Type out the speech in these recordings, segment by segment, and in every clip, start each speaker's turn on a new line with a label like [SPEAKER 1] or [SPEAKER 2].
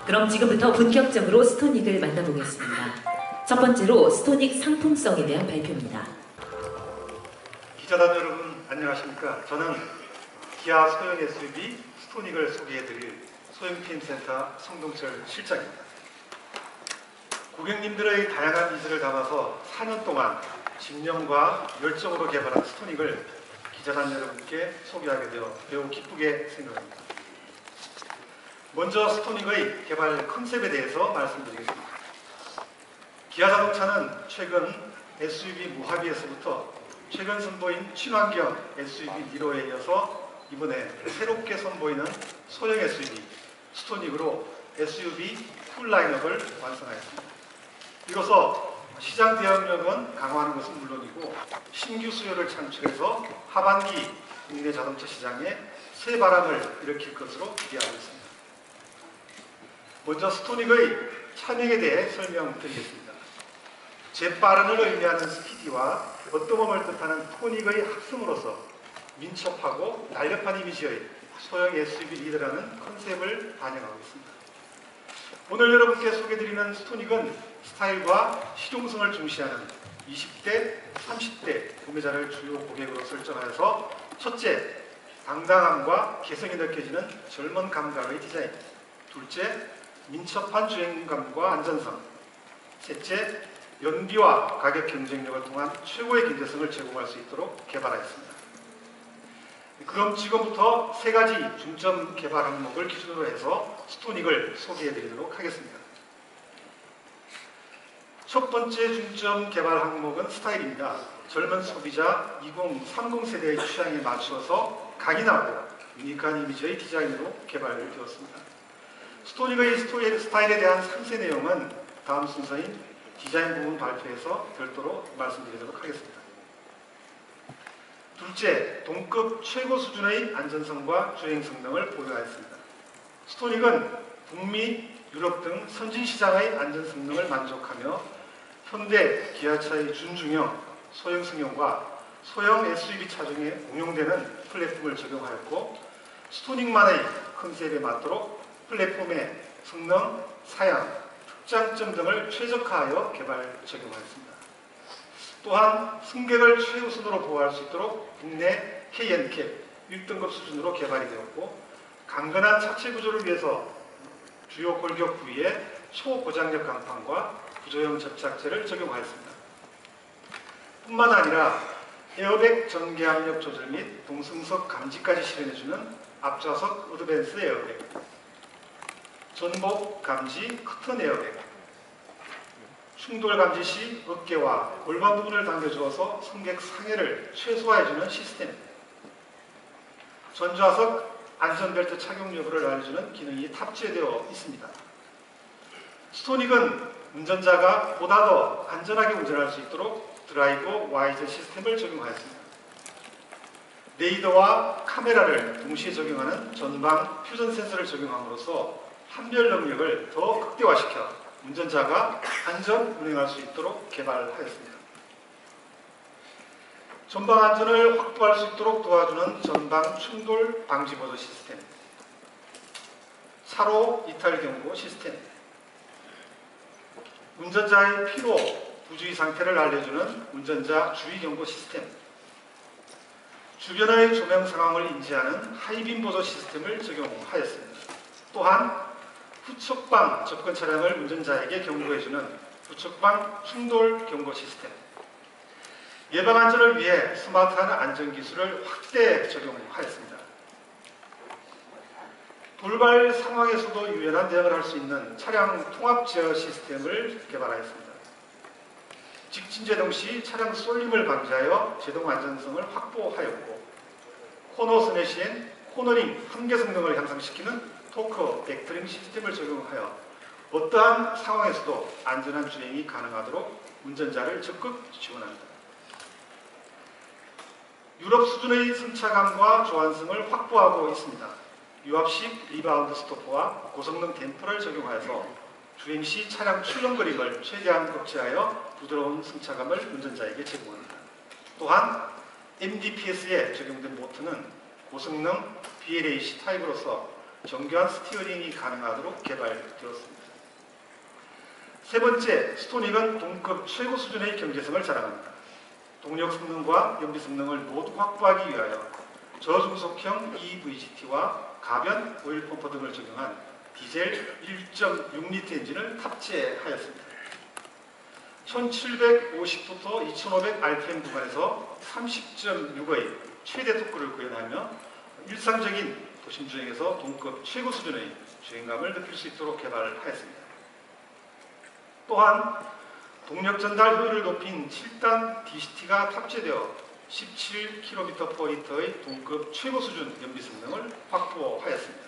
[SPEAKER 1] 그럼 지금부터 본격적으로 스토닉을 만나보겠습니다. 첫 번째로 스토닉 상품성에 대한 발표입니다.
[SPEAKER 2] 기자단 여러분 안녕하십니까? 저는 기아 소형 SUV 스토닉을 소개해드릴 소형PM센터 성동철 실장입니다. 고객님들의 다양한 니즈를 담아서 4년 동안 집념과 열정으로 개발한 스토닉을 기자단 여러분께 소개하게 되어 매우 기쁘게 생각합니다. 먼저 스토닉의 개발 컨셉에 대해서 말씀드리겠습니다. 기아자동차는 최근 SUV 모하비에서부터 최근 선보인 친환경 SUV 니로에 이어서 이번에 새롭게 선보이는 소형 SUV 스토닉으로 SUV 풀 라인업을 완성하였습니다. 이로써 시장 대응력은 강화하는 것은 물론이고 신규 수요를 창출해서 하반기 국내 자동차 시장에 새 바람을 일으킬 것으로 기대하고 있습니다. 먼저 스토닉의 차명에 대해 설명드리겠습니다. 재빠른을 의미하는 스피디와 어떠함을 뜻하는 토닉의 합성으로서 민첩하고 날렵한 이미지의 소형 SUV 리더라는 컨셉을 반영하고 있습니다. 오늘 여러분께 소개드리는 스토닉은 스타일과 실용성을 중시하는 20대, 30대 구매자를 주요 고객으로 설정하여서 첫째, 당당함과 개성이 느껴지는 젊은 감각의 디자인, 둘째, 민첩한 주행감과 안전성, 셋째, 연비와 가격 경쟁력을 통한 최고의 경제성을 제공할 수 있도록 개발하였습니다. 그럼 지금부터 세 가지 중점 개발 항목을 기준으로 해서 스토닉을 소개해드리도록 하겠습니다. 첫 번째 중점 개발 항목은 스타일입니다. 젊은 소비자 2030 세대의 취향에 맞추어서 강인하고 유니크한 이미지의 디자인으로 개발되었습니다. 스토닉의 스타일에 대한 상세 내용은 다음 순서인 디자인 부분 발표에서 별도로 말씀드리도록 하겠습니다. 둘째, 동급 최고 수준의 안전성과 주행 성능을 보유하였습니다. 스토닉은 북미, 유럽 등 선진 시장의 안전 성능을 만족하며 현대 기아차의 준중형, 소형 승용과 소형 SUV 차종에 응용되는 플랫폼을 적용하였고 스토닉만의 컨셉에 맞도록 플랫폼의 성능, 사양, 특장점 등을 최적화하여 개발, 적용하였습니다. 또한 승객을 최우선으로 보호할 수 있도록 국내 KNCAP 1등급 수준으로 개발이 되었고 강건한 차체 구조를 위해서 주요 골격 부위에 초고장력 강판과 구조형 접착제를 적용하였습니다. 뿐만 아니라 에어백 전기압력 조절 및 동승석 감지까지 실현해주는 앞좌석 어드밴스 에어백, 전복 감지 커튼 에어백, 충돌 감지 시 어깨와 골반 부분을 당겨주어서 승객 상해를 최소화해주는 시스템, 전좌석 안전벨트 착용 여부를 알려주는 기능이 탑재되어 있습니다. 스토닉은 운전자가 보다 더 안전하게 운전할 수 있도록 드라이브 와이즈 시스템을 적용하였습니다. 레이더와 카메라를 동시에 적용하는 전방 퓨전 센서를 적용함으로써 판별 능력을 더 극대화시켜 운전자가 안전 운행할 수 있도록 개발하였습니다. 전방 안전을 확보할 수 있도록 도와주는 전방 충돌 방지 보조 시스템, 차로 이탈 경고 시스템, 운전자의 피로, 부주의 상태를 알려주는 운전자 주의 경고 시스템, 주변의 조명 상황을 인지하는 하이빔 보조 시스템을 적용하였습니다. 또한 후측방 접근 차량을 운전자에게 경고해주는 후측방 충돌 경고 시스템, 예방 안전을 위해 스마트한 안전기술을 확대 적용하였습니다. 돌발 상황에서도 유연한 대응을 할 수 있는 차량 통합 제어 시스템을 개발하였습니다. 직진 제동 시 차량 쏠림을 방지하여 제동 안전성을 확보하였고 코너 스매 시엔 코너링 한계 성능을 향상시키는 토크 벡터링 시스템을 적용하여 어떠한 상황에서도 안전한 주행이 가능하도록 운전자를 적극 지원합니다. 유럽 수준의 승차감과 조환성을 확보하고 있습니다. 유압식 리바운드 스토퍼와 고성능 댐퍼를 적용하여서 주행 시 차량 출렁 그림을 최대한 억제하여 부드러운 승차감을 운전자에게 제공합니다. 또한 MDPS에 적용된 모터는 고성능 BLAC 타입으로서 정교한 스티어링이 가능하도록 개발되었습니다. 세 번째, 스토닉은 동급 최고 수준의 경제성을 자랑합니다. 동력 성능과 연비 성능을 모두 확보하기 위하여 저중속형 EVGT와 가변 오일 펌프 등을 적용한 디젤 1.6리터 엔진을 탑재하였습니다. 1750부터 2500 rpm 구간에서 30.6의 최대 토크를 구현하며 일상적인 도심 주행에서 동급 최고 수준의 주행감을 느낄 수 있도록 개발하였습니다. 또한 동력 전달 효율을 높인 7단 DCT가 탑재되어 17km/L의 동급 최고 수준 연비 성능을 확보하였습니다.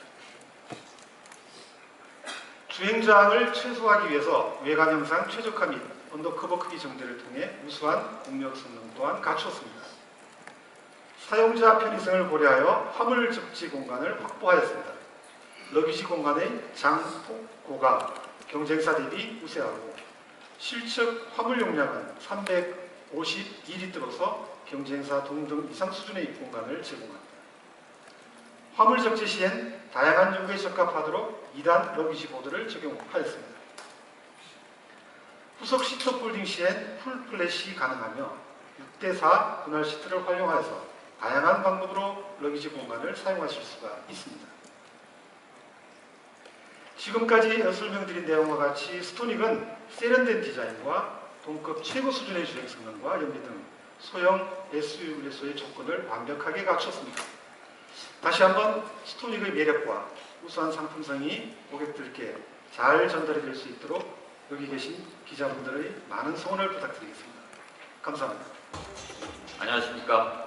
[SPEAKER 2] 주행 저항을 최소화하기 위해서 외관 형상 최적화 및 언더커버 크기 정제를 통해 우수한 동력 성능 또한 갖추었습니다. 사용자 편의성을 고려하여 화물 접지 공간을 확보하였습니다. 러기지 공간의 장폭 고가, 경쟁사 대비 우세하고 실측 화물 용량은 352리터로서 경쟁사 동등 이상 수준의 공간을 제공합니다. 화물 적재 시엔 다양한 요구에 적합하도록 2단 러기지 보드를 적용하였습니다. 후속 시트 폴딩 시엔 풀 플랫이 가능하며 6대4 분할 시트를 활용하여서 다양한 방법으로 러기지 공간을 사용하실 수가 있습니다. 지금까지 설명드린 내용과 같이 스토닉은 세련된 디자인과 동급 최고 수준의 주행 성능과 연비 등 소형 SUV에서의 조건을 완벽하게 갖췄습니다. 다시 한번 스토닉의 매력과 우수한 상품성이 고객들께 잘 전달이 될 수 있도록 여기 계신 기자분들의 많은 성원을 부탁드리겠습니다. 감사합니다.
[SPEAKER 3] 안녕하십니까.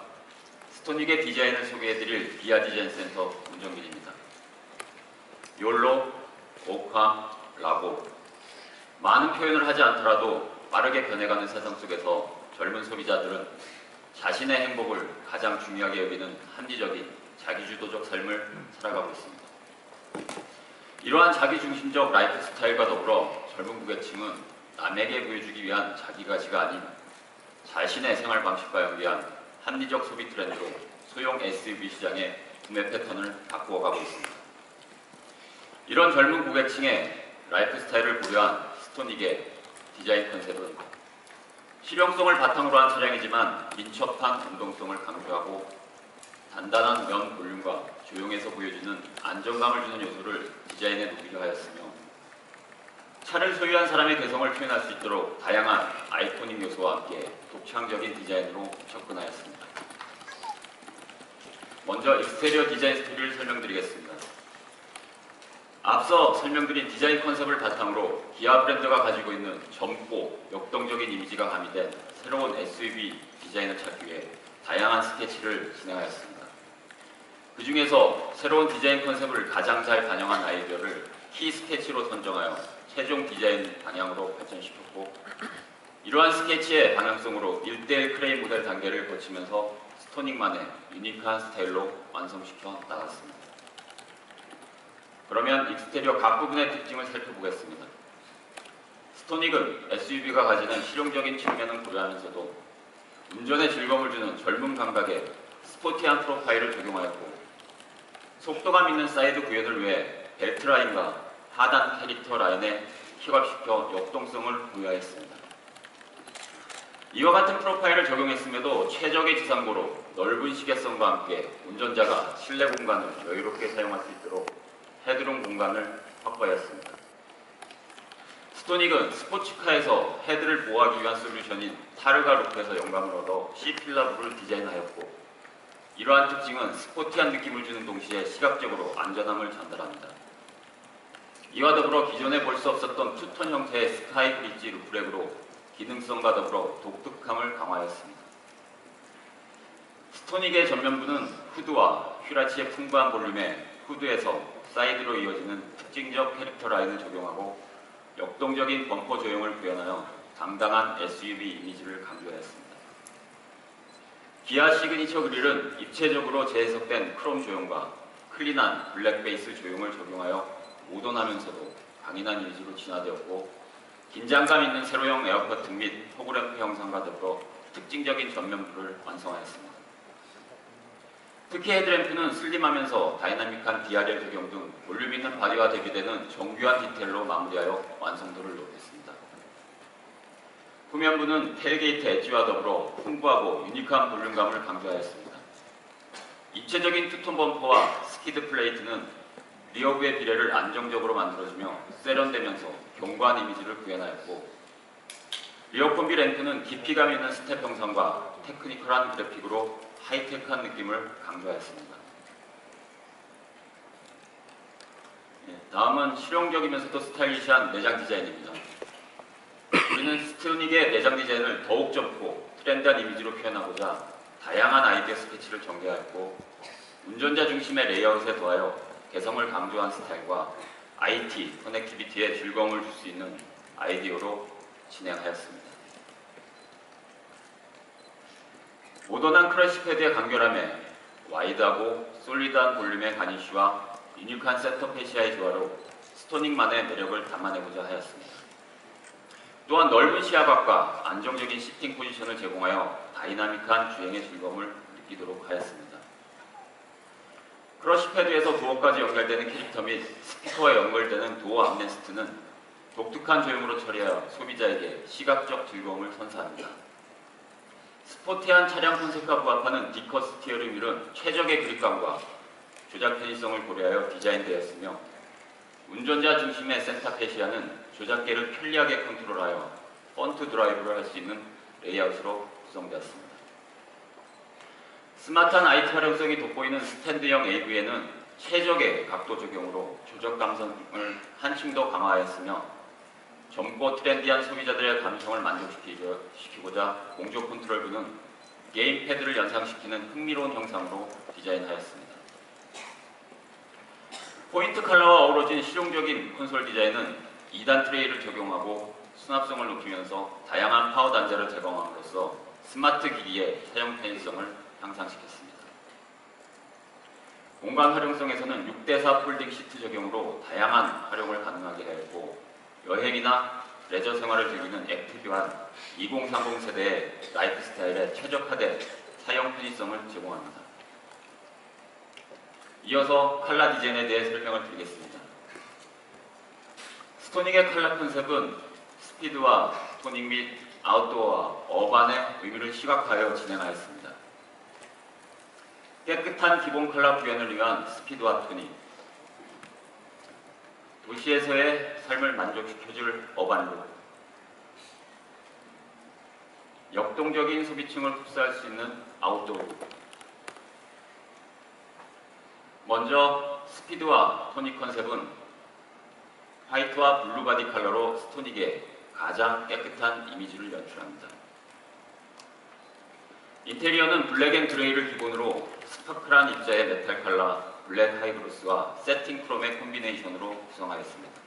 [SPEAKER 3] 스토닉의 디자인을 소개해드릴 비아 디자인 센터 문정길입니다. 욜로, 오카, 라고 많은 표현을 하지 않더라도 빠르게 변해가는 세상 속에서 젊은 소비자들은 자신의 행복을 가장 중요하게 여기는 합리적인 자기주도적 삶을 살아가고 있습니다. 이러한 자기중심적 라이프 스타일과 더불어 젊은 고객층은 남에게 보여주기 위한 자기가치가 아닌 자신의 생활 방식과 연계한 합리적 소비 트렌드로 소형 SUV 시장의 구매 패턴을 바꾸어가고 있습니다. 이런 젊은 고객층의 라이프 스타일을 고려한 스토닉의 디자인 컨셉은 실용성을 바탕으로 한 차량이지만 민첩한 운동성을 강조하고 단단한 면 볼륨과 조용해서 보여지는 안정감을 주는 요소를 디자인에 녹이려 하였으며 차를 소유한 사람의 개성을 표현할 수 있도록 다양한 아이코닉 요소와 함께 독창적인 디자인으로 접근하였습니다. 먼저 익스테리어 디자인 스토리를 설명드리겠습니다. 앞서 설명드린 디자인 컨셉을 바탕으로 기아 브랜드가 가지고 있는 젊고 역동적인 이미지가 가미된 새로운 SUV 디자인을 찾기 위해 다양한 스케치를 진행하였습니다. 그 중에서 새로운 디자인 컨셉을 가장 잘 반영한 아이디어를 키 스케치로 선정하여 최종 디자인 방향으로 발전시켰고, 이러한 스케치의 방향성으로 1:1 크레인 모델 단계를 거치면서 스토닉만의 유니크한 스타일로 완성시켜 나갔습니다. 그러면 익스테리어 각 부분의 특징을 살펴보겠습니다. 스토닉은 SUV가 가지는 실용적인 측면을 고려하면서도 운전에 즐거움을 주는 젊은 감각의 스포티한 프로파일을 적용하였고, 속도감 있는 사이드 구현을 위해 벨트 라인과 하단 캐릭터 라인에 힙업시켜 역동성을 부여하였습니다. 이와 같은 프로파일을 적용했음에도 최적의 지상고로 넓은 시계성과 함께 운전자가 실내 공간을 여유롭게 사용할 수 있도록 헤드룸 공간을 확보하였습니다. 스토닉은 스포츠카에서 헤드를 보호하기 위한 솔루션인 타르가 루프에서 영감을 얻어 C필라브를 디자인하였고, 이러한 특징은 스포티한 느낌을 주는 동시에 시각적으로 안전함을 전달합니다. 이와 더불어 기존에 볼 수 없었던 투톤 형태의 스카이 브릿지 루프렉으로 기능성과 더불어 독특함을 강화하였습니다. 스토닉의 전면부는 후드와 휘라치의 풍부한 볼륨에 후드에서 사이드로 이어지는 특징적 캐릭터 라인을 적용하고 역동적인 범퍼 조형을 구현하여 당당한 SUV 이미지를 강조하였습니다. 기아 시그니처 그릴은 입체적으로 재해석된 크롬 조형과 클린한 블랙 베이스 조형을 적용하여 모던하면서도 강인한 이미지로 진화되었고, 긴장감 있는 세로형 에어커팅 및 호그램프 형상과 더불어 특징적인 전면부를 완성하였습니다. 특히 헤드램프는 슬림하면서 다이나믹한 DRL 적용 등 볼륨 있는 바디와 대비되는 정교한 디테일로 마무리하여 완성도를 높였습니다. 후면부는 테일게이트 엣지와 더불어 풍부하고 유니크한 볼륨감을 강조하였습니다. 입체적인 투톤 범퍼와 스키드 플레이트는 리어부의 비례를 안정적으로 만들어주며 세련되면서 견고한 이미지를 구현하였고, 리어 콤비 램프는 깊이감 있는 스텝 형상과 테크니컬한 그래픽으로 하이테크한 느낌을 강조하였습니다. 다음은 실용적이면서도 스타일리시한 내장 디자인입니다. 우리는 스토닉의 내장 디자인을 더욱 젊고 트렌디한 이미지로 표현하고자 다양한 아이디어 스케치를 전개하였고, 운전자 중심의 레이아웃에 더하여 개성을 강조한 스타일과 IT, 커넥티비티에 즐거움을 줄 수 있는 아이디어로 진행하였습니다. 모던한 크러쉬 패드의 간결함에 와이드하고 솔리드한 볼륨의 가니쉬와 유니크한 센터 페시아의 조화로 스토닉만의 매력을 담아내고자 하였습니다. 또한 넓은 시야각과 안정적인 시팅 포지션을 제공하여 다이나믹한 주행의 즐거움을 느끼도록 하였습니다. 크러쉬 패드에서 도어까지 연결되는 캐릭터 및 스피커와 연결되는 도어 암레스트는 독특한 조형으로 처리하여 소비자에게 시각적 즐거움을 선사합니다. 스포티한 차량 컨셉과 부합하는 디커 스티어링 휠은 최적의 그립감과 조작 편의성을 고려하여 디자인되었으며, 운전자 중심의 센터 페시아는 조작계를 편리하게 컨트롤하여 펀트 드라이브를 할 수 있는 레이아웃으로 구성되었습니다. 스마트한 IT 활용성이 돋보이는 스탠드형 AV에는 최적의 각도 적용으로 조작 감성을 한층 더 강화하였으며, 젊고 트렌디한 소비자들의 감성을 만족시키고자 공조 컨트롤부는 게임패드를 연상시키는 흥미로운 형상으로 디자인하였습니다. 포인트 컬러와 어우러진 실용적인 콘솔 디자인은 2단 트레이를 적용하고 수납성을 높이면서 다양한 파워 단자를 제공함으로써 스마트 기기의 사용 편의성을 향상시켰습니다. 공간 활용성에서는 6대4 폴딩 시트 적용으로 다양한 활용을 가능하게 하였고, 여행이나 레저 생활을 즐기는 액티브한 2030 세대의 라이프 스타일에 최적화된 사용 편의성을 제공합니다. 이어서 컬러 디자인에 대해 설명을 드리겠습니다. 스토닉의 컬러 컨셉은 스피드와 토닉 및 아웃도어와 어반의 의미를 시각화하여 진행하였습니다. 깨끗한 기본 컬러 구현을 위한 스피드와 토닉, 도시에서의 삶을 만족시켜줄 어반룩, 역동적인 소비층을 흡수할 수 있는 아웃도어룩. 먼저 스피드와 토닉 컨셉은 화이트와 블루 바디 컬러로 스토닉의 가장 깨끗한 이미지를 연출합니다. 인테리어는 블랙 앤 그레이를 기본으로 스파클한 입자의 메탈 컬러, 블랙 하이브로스와 세팅 크롬의 콤비네이션으로 구성하였습니다.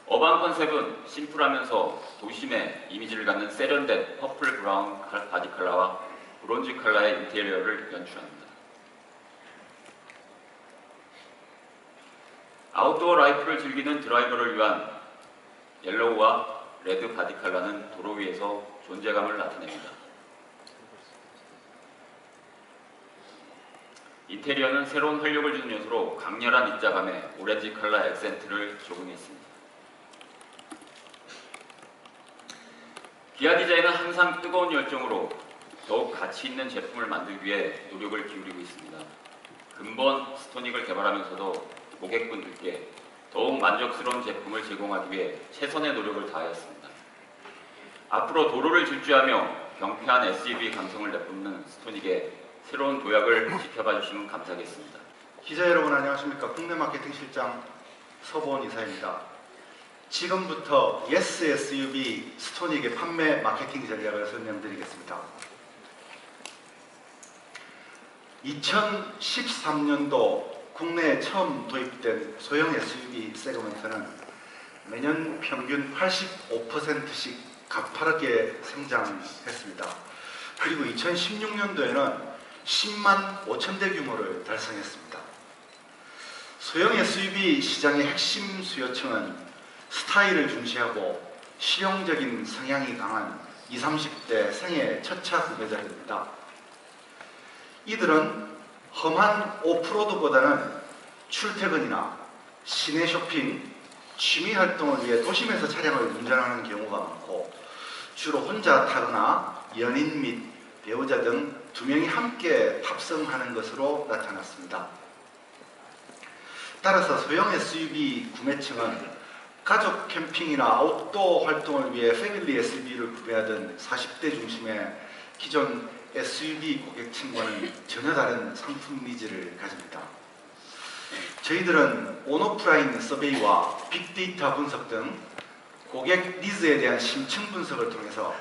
[SPEAKER 3] 어반 컨셉은 심플하면서 도심의 이미지를 갖는 세련된 퍼플 브라운 바디 컬러와 브론즈 컬러의 인테리어를 연출합니다. 아웃도어 라이프를 즐기는 드라이버를 위한 옐로우와 레드 바디 컬러는 도로 위에서 존재감을 나타냅니다. 인테리어는 새로운 활력을 주는 요소로 강렬한 입자감에 오렌지 컬러 액센트를 적용했습니다. 기아 디자인은 항상 뜨거운 열정으로 더욱 가치 있는 제품을 만들기 위해 노력을 기울이고 있습니다. 근본 스토닉을 개발하면서도 고객분들께 더욱 만족스러운 제품을 제공하기 위해 최선의 노력을 다하였습니다. 앞으로 도로를 질주하며 경쾌한 SUV 감성을 내뿜는 스토닉의 새로운 도약을 지켜봐 주시면 감사하겠습니다.
[SPEAKER 2] 기자 여러분 안녕하십니까. 국내 마케팅 실장 서보원 이사입니다. 지금부터 예스 SUV 스토닉의 판매 마케팅 전략을 설명드리겠습니다. 2013년도 국내에 처음 도입된 소형 SUV 세그먼트는 매년 평균 85%씩 가파르게 성장했습니다. 그리고 2016년도에는 10만 5천 대 규모를 달성했습니다. 소형 SUV 시장의 핵심 수요층은 스타일을 중시하고 실용적인 성향이 강한 20, 30대 생애 첫차 구매자입니다.
[SPEAKER 4] 이들은 험한 오프로드보다는 출퇴근이나 시내 쇼핑, 취미 활동을 위해 도심에서 차량을 운전하는 경우가 많고 주로 혼자 타거나 연인 및 배우자 등 두 명이 함께 탑승하는 것으로 나타났습니다. 따라서 소형 SUV 구매층은 가족 캠핑이나 아웃도어 활동을 위해 패밀리 SUV를 구매하던 40대 중심의 기존 SUV 고객층과는 전혀 다른 상품 니즈를 가집니다. 저희들은 온오프라인 서베이와 빅데이터 분석 등 고객 니즈에 대한 심층 분석을 통해서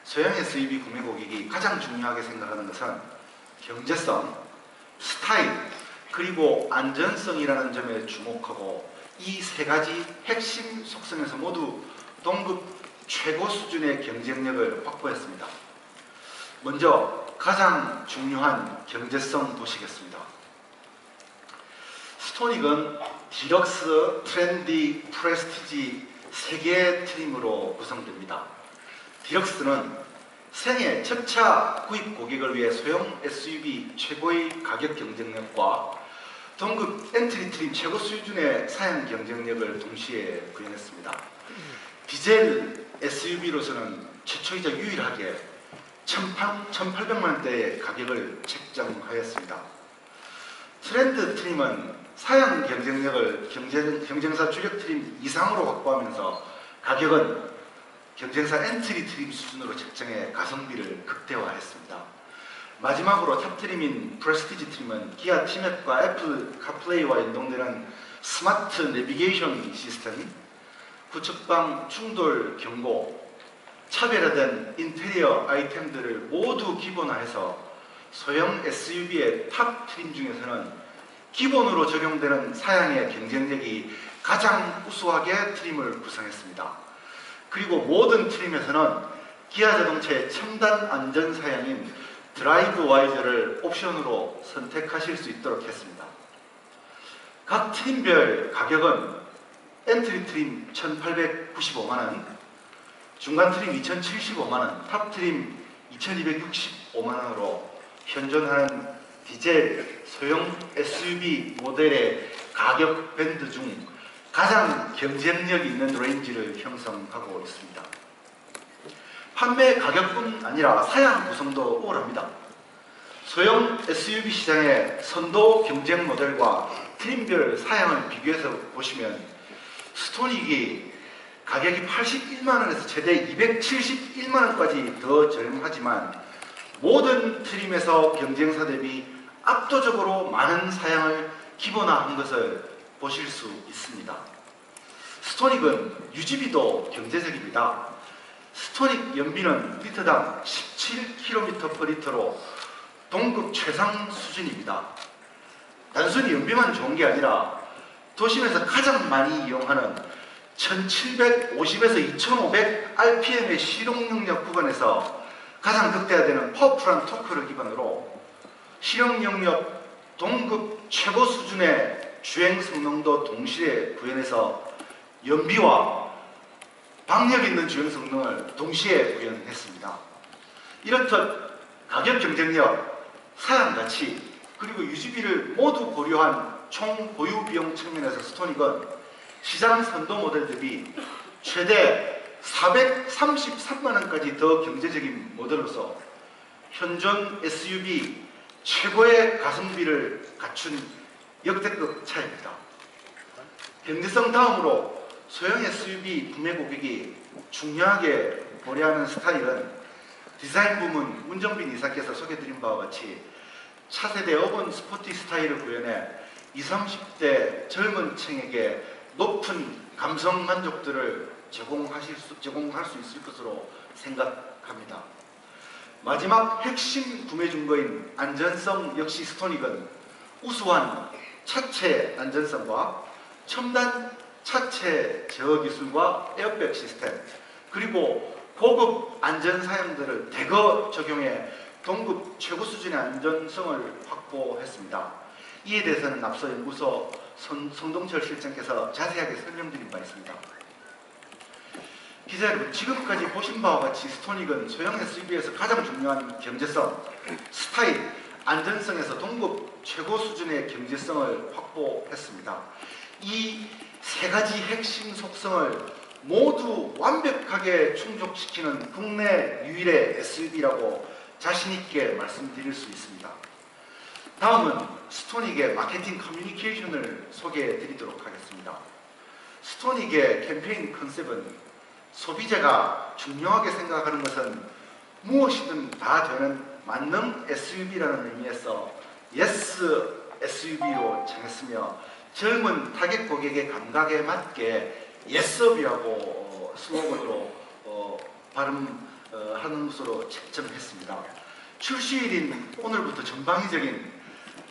[SPEAKER 4] 소형 SUV 구매 고객이 가장 중요하게 생각하는 것은 경제성, 스타일, 그리고 안전성이라는 점에 주목하고 이 세 가지 핵심 속성에서 모두 동급 최고 수준의 경쟁력을 확보했습니다. 먼저 가장 중요한 경제성 보시겠습니다. 스토닉은 디럭스, 트렌디, 프레스티지 3개의 트림으로 구성됩니다. 디럭스는 생애 첫차 구입 고객을 위해 소형 SUV 최고의 가격 경쟁력과 동급 엔트리 트림 최고 수준의 사양 경쟁력을 동시에 구현했습니다. 디젤 SUV로서는 최초이자 유일하게 1,800만 원대의 가격을 책정하였습니다. 트렌드 트림은 사양 경쟁력을 경쟁사 주력 트림 이상으로 확보하면서 가격은 경쟁사 엔트리 트림 수준으로 책정해 가성비를 극대화했습니다. 마지막으로 탑 트림인 프레스티지 트림은 기아 T-Map과 애플 카플레이와 연동되는 스마트 내비게이션 시스템, 후측방 충돌 경고, 차별화된 인테리어 아이템들을 모두 기본화해서 소형 SUV의 탑 트림 중에서는 기본으로 적용되는 사양의 경쟁력이 가장 우수하게 트림을 구성했습니다. 그리고 모든 트림에서는 기아 자동차의 첨단 안전 사양인 드라이브 와이저를 옵션으로 선택하실 수 있도록 했습니다. 각 트림별 가격은 엔트리 트림 1,895만원, 중간 트림 2,075만원, 탑 트림 2,265만원으로 현존하는 디젤 소형 SUV 모델의 가격 밴드 중 가장 경쟁력 있는 레인지를 형성하고 있습니다. 판매 가격뿐 아니라 사양 구성도 우월합니다. 소형 SUV 시장의 선도 경쟁 모델과 트림별 사양을 비교해서 보시면 스토닉이 가격이 81만원에서 최대 271만원까지 더 저렴하지만 모든 트림에서 경쟁사 대비 압도적으로 많은 사양을 기본화한 것을 보실 수 있습니다. 스토닉은 유지비도 경제적입니다. 스토닉 연비는 리터당 17km/L로 동급 최상 수준입니다. 단순히 연비만 좋은 게 아니라 도심에서 가장 많이 이용하는 1750에서 2500 RPM의 실용 영역 구간에서 가장 극대화되는 파워풀한 토크를 기반으로 실용 영역 동급 최고 수준의 주행 성능도 동시에 구현해서 연비와 박력 있는 주행 성능을 동시에 구현했습니다. 이렇듯 가격 경쟁력, 사양 가치, 그리고 유지비를 모두 고려한 총 보유 비용 측면에서 스토닉은 시장 선도 모델 대비 최대 433만원까지 더 경제적인 모델로서 현존 SUV 최고의 가성비를 갖춘 역대급 차입니다. 경제성 다음으로 소형 SUV 구매 고객이 중요하게 고려하는 스타일은 디자인 부문 문정빈 이사께서 소개드린 바와 같이 차세대 어번 스포티 스타일을 구현해 20, 30대 젊은 층에게 높은 감성 만족도를 제공할 수 있을 것으로 생각합니다. 마지막 핵심 구매 증거인 안전성 역시 스토닉은 우수한 차체 안전성과 첨단 차체 제어 기술과 에어백 시스템, 그리고 고급 안전 사양들을 대거 적용해 동급 최고 수준의 안전성을 확보했습니다. 이에 대해서는 앞서 연구소 성동철 실장께서 자세하게 설명드린 바 있습니다. 기자 여러분, 지금까지 보신 바와 같이 스토닉은 소형 SUV에서 가장 중요한 경제성, 스타일, 안전성에서 동급 최고 수준의 경제성을 확보했습니다. 이 세 가지 핵심 속성을 모두 완벽하게 충족시키는 국내 유일의 SUV라고 자신있게 말씀드릴 수 있습니다. 다음은 스토닉의 마케팅 커뮤니케이션을 소개해 드리도록 하겠습니다. 스토닉의 캠페인 컨셉은 소비자가 중요하게 생각하는 것은 무엇이든 다 되는 만능 SUV라는 의미에서 Yes SUV로 정했으며 젊은 타겟 고객의 감각에 맞게 예스업이라고 슬로건으로 발음하는 것으로 책정했습니다. 출시일인 오늘부터 전방위적인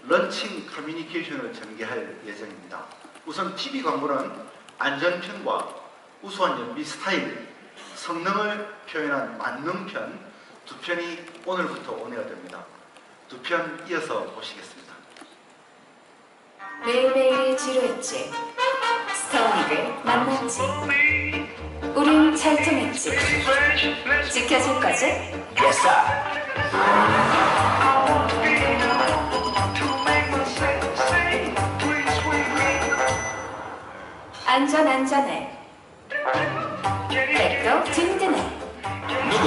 [SPEAKER 4] 런칭 커뮤니케이션을 전개할 예정입니다. 우선 TV 광고는 안전편과 우수한 연비 스타일, 성능을 표현한 만능편 두 편이 오늘부터 온에어 됩니다. 두 편 이어서 보시겠습니다.
[SPEAKER 5] 매일매일이 지루했지. 스토닉을 만났지. 우린 잘 통했지. 지켜줄 거지?
[SPEAKER 6] Yes, sir.
[SPEAKER 5] 안전해. 백도 든든해.
[SPEAKER 6] 누구?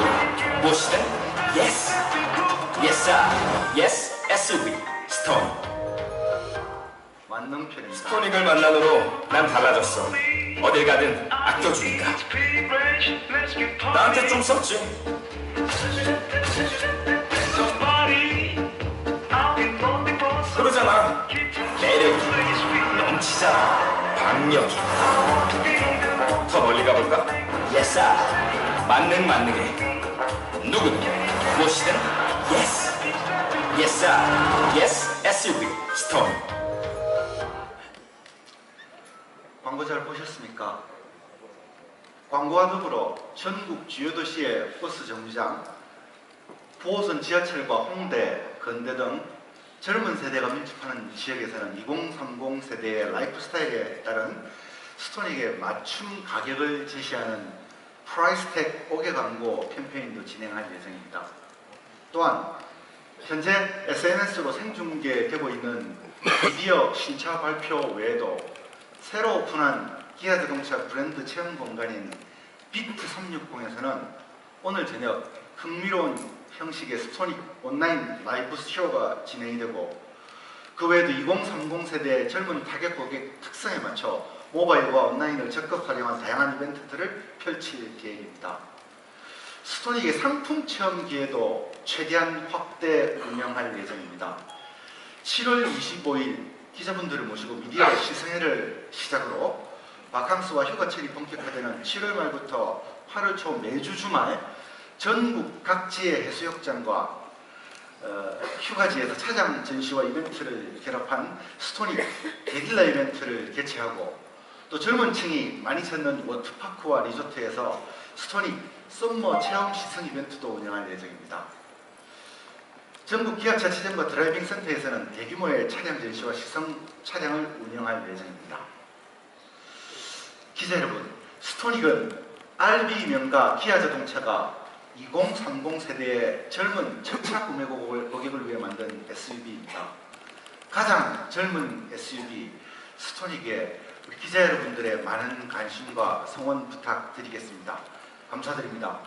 [SPEAKER 6] 무엇이든? Yes. Yes, sir. Yes, SUV. 스톤.
[SPEAKER 4] 만능편입니다.
[SPEAKER 6] 스토닉을 만남으로 난 달라졌어. 어딜 가든 아껴주니까. 나한테 좀 썼지. 그러잖아. 매력이 넘치잖아. 박력이. 더 멀리 가볼까? Yes, sir. 만능에 누구든 무엇이든 Yes. Yes, sir. Yes, SUV. 스톤.
[SPEAKER 4] 광고 잘 보셨습니까? 광고와 더불어 전국 주요 도시의 버스 정류장, 9호선 지하철과 홍대, 건대 등 젊은 세대가 밀집하는 지역에서는 2030 세대의 라이프 스타일에 따른 스토닉의 맞춤 가격을 제시하는 프라이스택 5개 광고 캠페인도 진행할 예정입니다. 또한 현재 SNS로 생중계되고 있는 미디어 신차 발표 외에도 새로 오픈한 기아 자동차 브랜드 체험 공간인 비트 360에서는 오늘 저녁 흥미로운 형식의 스토닉 온라인 라이브 쇼가 진행이 되고, 그 외에도 2030 세대의 젊은 타겟 고객 특성에 맞춰 모바일과 온라인을 적극 활용한 다양한 이벤트들을 펼칠 계획입니다. 스토닉의 상품 체험 기회도 최대한 확대 운영할 예정입니다. 7월 25일 기자분들을 모시고 미디어 시승회를 시작으로 바캉스와 휴가철이 본격화되는 7월 말부터 8월 초 매주 주말 전국 각지의 해수욕장과 휴가지에서 차량 전시와 이벤트를 결합한 스토닉 게릴라 이벤트를 개최하고, 또 젊은 층이 많이 찾는 워터파크와 리조트에서 스토닉 썸머 체험 시승 이벤트도 운영할 예정입니다. 전국 기아차 지점과 드라이빙 센터에서는 대규모의 차량 전시와 시승 차량을 운영할 예정입니다. 기자 여러분, 스토닉은 RB 명가 기아 자동차가 2030 세대의 젊은 첫차 구매 고객을 위해 만든 SUV입니다. 가장 젊은 SUV 스토닉에 우리 기자 여러분들의 많은 관심과 성원 부탁드리겠습니다. 감사드립니다.